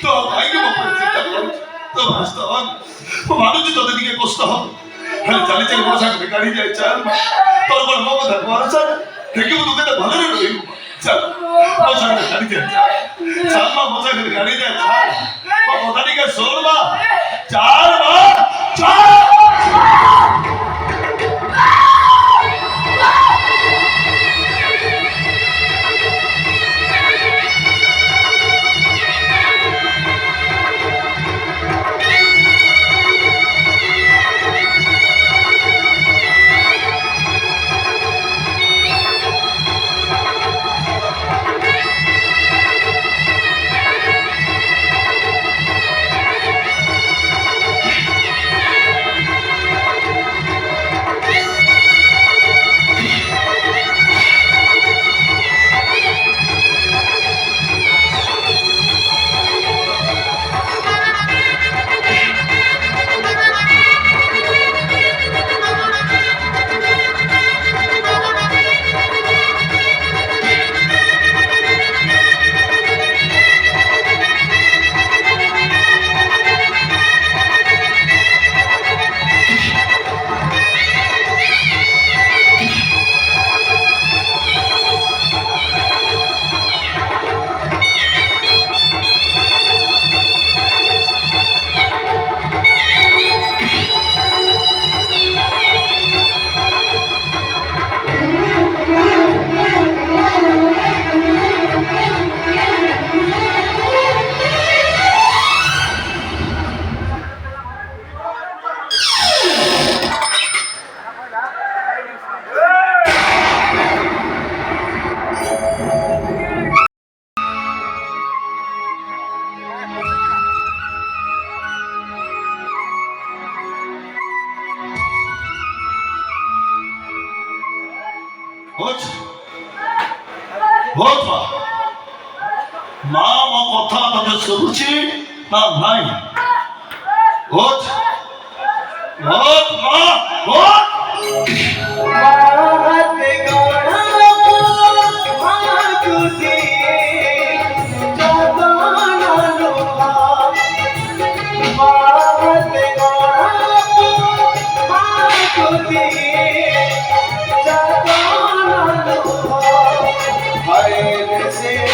তো ভাইকে তো ভাসতাম মানুষ তোদের দিকে কষ্ট হবে চালি চালি বসা করে গাড়ি যায় চাল তোর বড় বাবা থাকবো বড় দেখে তোকে তো ভালো রইব চল বসা করে গাড়ি যায় চাল মা বসা করে গাড়ি যায় চাল কথা ঠিক আছে শোন মা চার মা চার মা মা কথা তাদের শুনছি না নাই ওঠ ওঠ মা ওঠ Say